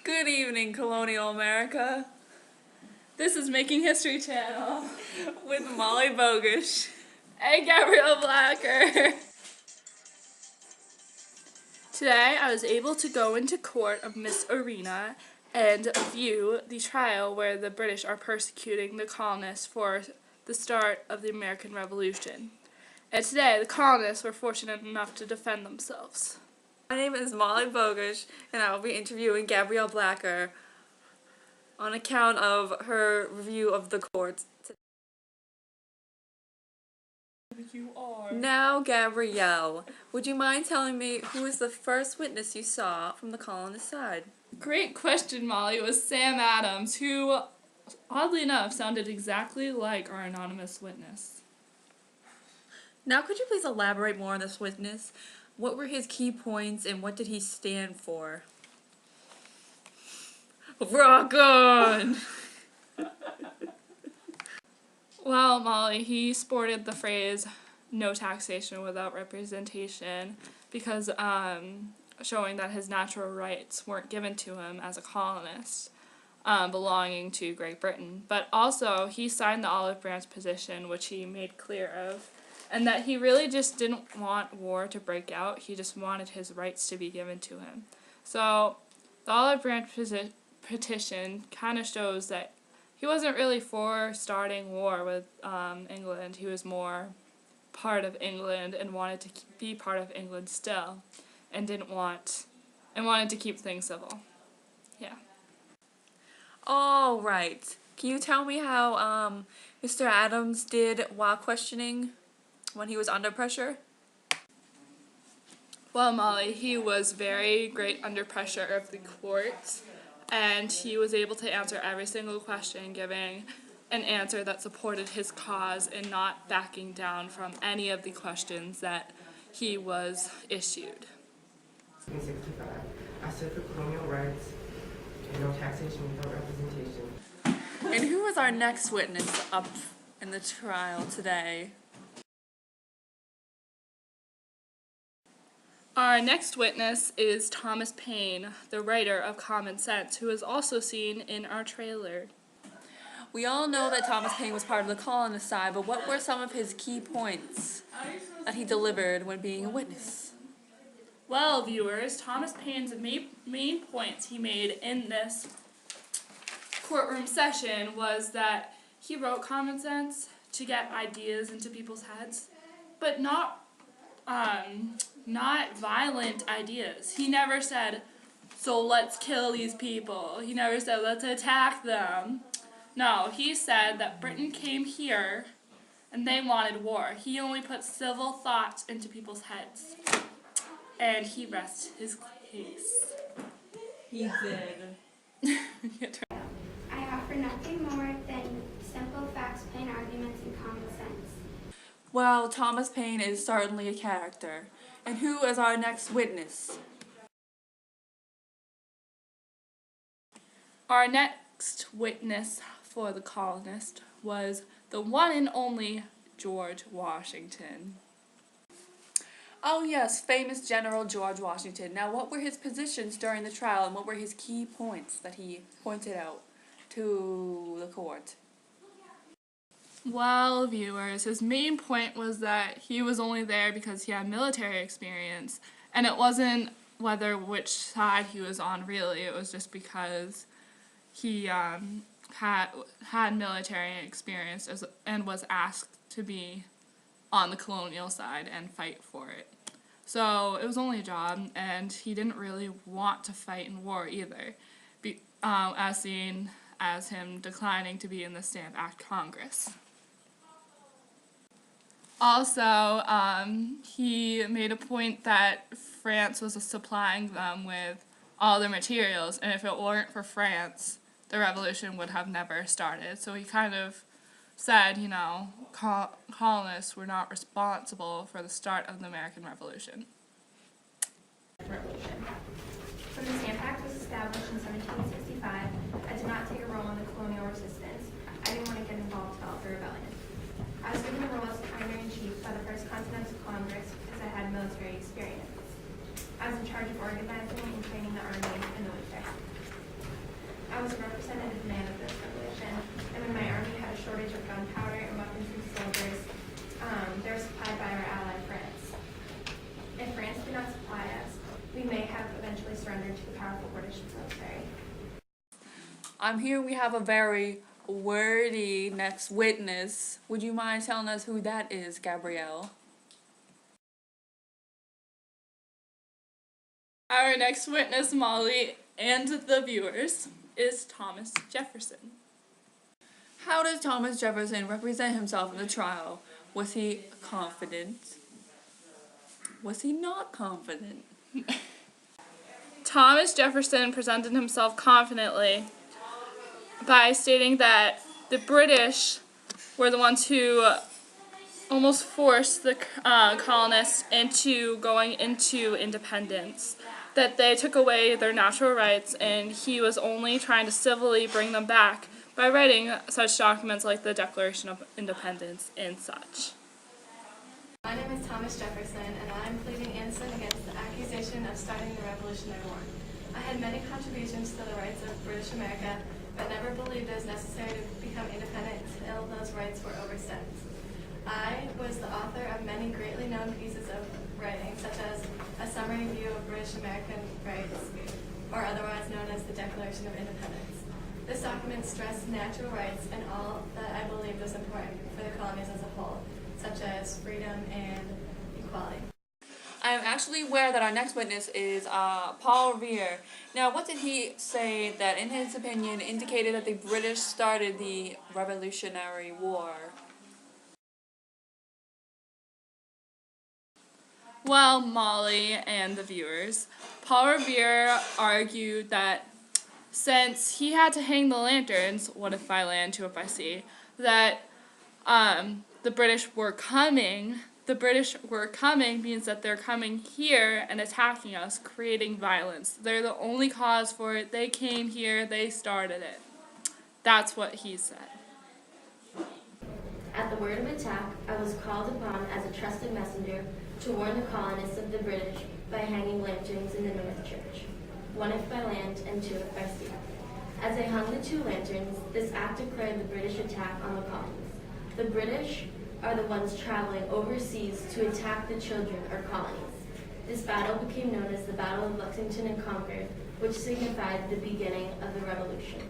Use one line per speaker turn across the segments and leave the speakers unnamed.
Good evening, Colonial America. This is Making History Channel with Molly Bogish and Gabrielle Blacker. Today I was able to go into court of Miss Arena and view the trial where the British are persecuting the colonists for the start of the American Revolution. And today the colonists were fortunate enough to defend themselves. My name is Molly Bogish, and I will be interviewing Gabrielle Blacker on account of her review of the courts. You are. Now, Gabrielle, would you mind telling me who is the first witness you saw from the colonist side? Great question, Molly. It was Sam Adams, who, oddly enough, sounded exactly like our anonymous witness. Now, could you please elaborate more on this witness? What were his key points and what did he stand for? Rock on! Well, Molly, he sported the phrase, no taxation without representation, because showing that his natural rights weren't given to him as a colonist belonging to Great Britain. But also, he signed the olive branch position, which he made clear of, and that he really just didn't want war to break out. He just wanted his rights to be given to him. So the olive branch petition kind of shows that he wasn't really for starting war with England. He was more part of England and wanted to be part of England still, and wanted to keep things civil. Yeah. All right. Can you tell me how Mr. Adams did while questioning when he was under pressure? Well, Molly, he was very great under pressure of the court, and he was able to answer every single question, giving an answer that supported his cause and not backing down from any of the questions that he was issued.
In 1965, I stood for colonial rights and no taxation without representation.
And who is our next witness up in the trial today? Our next witness is Thomas Paine, the writer of Common Sense, who is also seen in our trailer. We all know that Thomas Paine was part of the colonist side, but what were some of his key points that he delivered when being a witness? Well, viewers, Thomas Paine's main points he made in this courtroom session was that he wrote Common Sense to get ideas into people's heads, but not violent ideas. He never said, so let's kill these people. He never said, let's attack them. No, he said that Britain came here and they wanted war. He only put civil thoughts into people's heads. And he rests his case. He did.
I offer nothing more than simple facts, plain arguments, and common sense.
Well, Thomas Paine is certainly a character. And who is our next witness? Our next witness for the colonist was the one and only George Washington. Oh yes, famous General George Washington. Now, what were his positions during the trial, and what were his key points that he pointed out to the court? Well, viewers, his main point was that he was only there because he had military experience, and it wasn't which side he was on, really. It was just because he had military experience and was asked to be on the colonial side and fight for it. So it was only a job, and he didn't really want to fight in war either, as seen as him declining to be in the Stamp Act Congress. Also, he made a point that France was supplying them with all their materials, and if it weren't for France, the revolution would have never started. So he kind of said, colonists were not responsible for the start of the American Revolution.
When the Stamp Act was established in 1765, I did not take a role in the colonial resistance. I didn't want to get involved to help the rebellion. I was given the role as Commander-in-Chief by the First Continental Congress because I had military experience. I was in charge of organizing and training the army and the military. was a representative man of this revolution, and when my army had a shortage of gunpowder and weapons and soldiers, they were supplied by our ally France. If France did not supply us, we may have eventually surrendered to the powerful British military.
Here we have a very wordy next witness. Would you mind telling us who that is, Gabrielle?
Our next witness, Molly, and the viewers, is Thomas Jefferson.
How does Thomas Jefferson represent himself in the trial? Was he confident? Was he not confident?
Thomas Jefferson presented himself confidently by stating that the British were the ones who almost forced the colonists into going into independence, that they took away their natural rights, and he was only trying to civilly bring them back by writing such documents like the Declaration of Independence and such.
My name is Thomas Jefferson, and I am pleading innocent against the accusation of starting the Revolutionary War. I had many contributions to the rights of British America, but never believed it was necessary to become independent until those rights were overstepped. I was the author of many greatly known pieces of writing, such as a summary view of British American rights, or otherwise known as the Declaration of Independence. This document stressed natural rights and all that I believed was important for the colonies as a whole, such as freedom and equality.
I am actually aware that our next witness is Paul Revere. Now, what did he say that, in his opinion, indicated that the British started the Revolutionary War?
Well, Molly and the viewers, Paul Revere argued that since he had to hang the lanterns, what if I land, two if I see, that the British were coming. The British were coming means that they're coming here and attacking us, creating violence. They're the only cause for it. They came here, they started it. That's what he said.
At the word of attack, I was called upon as a trusted messenger to warn the colonists of the British by hanging lanterns in the North Church, one if by land and two if by sea. As I hung the two lanterns, this act declared the British attack on the colonies. The British are the ones traveling overseas to attack the children or colonies. This battle became known as the Battle of Lexington and Concord, which signified the beginning of the Revolution.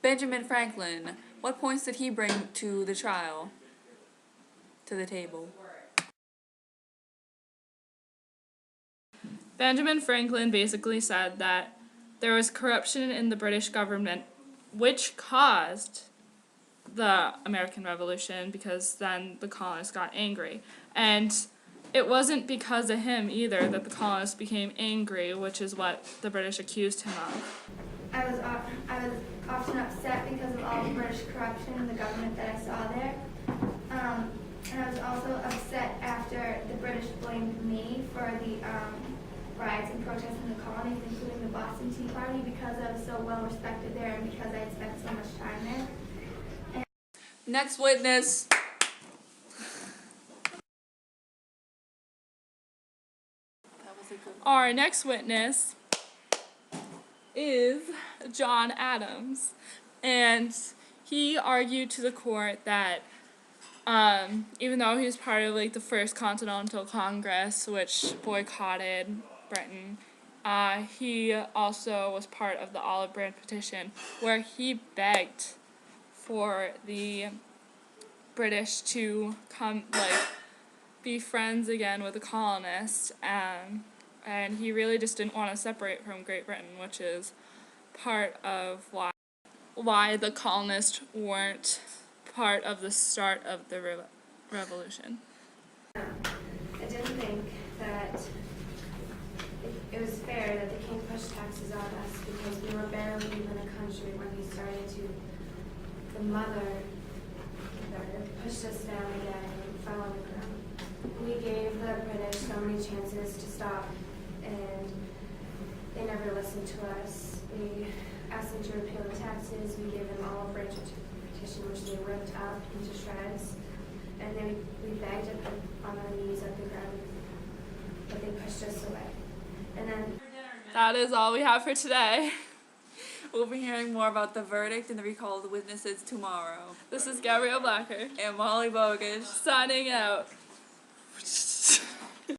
Benjamin Franklin, what points did he bring to the trial, to the table?
Benjamin Franklin basically said that there was corruption in the British government, which caused the American Revolution, because then the colonists got angry. And it wasn't because of him either that the colonists became angry, which is what the British accused him of.
I was often upset because of all the British corruption in the government that I saw there. And I was also upset after the British blamed me for the riots and protests in the colonies, including the Boston Tea Party, because I was so well respected there and because I had spent so much time there.
Next witness.
Our next witness is John Adams, and he argued to the court that even though he was part of the First Continental Congress, which boycotted Britain, he also was part of the Olive Branch Petition, where he begged for the British to come, be friends again with the colonists, and he really just didn't want to separate from Great Britain, which is part of why the colonists weren't part of the start of the revolution.
I didn't think that it was fair that the king pushed taxes on us because we were barely even a country when he started to. The mother pushed us down again and fell on the ground. We gave the British so many chances to stop, and they never listened to us. We asked them to repeal the taxes. We gave them all a branch petition, which they ripped up into shreds, and then we begged them on our knees at the ground, but they pushed us away. And then
that is all we have for today.
We'll be hearing more about the verdict and the recall of the witnesses tomorrow.
This is Gabrielle Blacker,
And Molly Bogish.
signing out.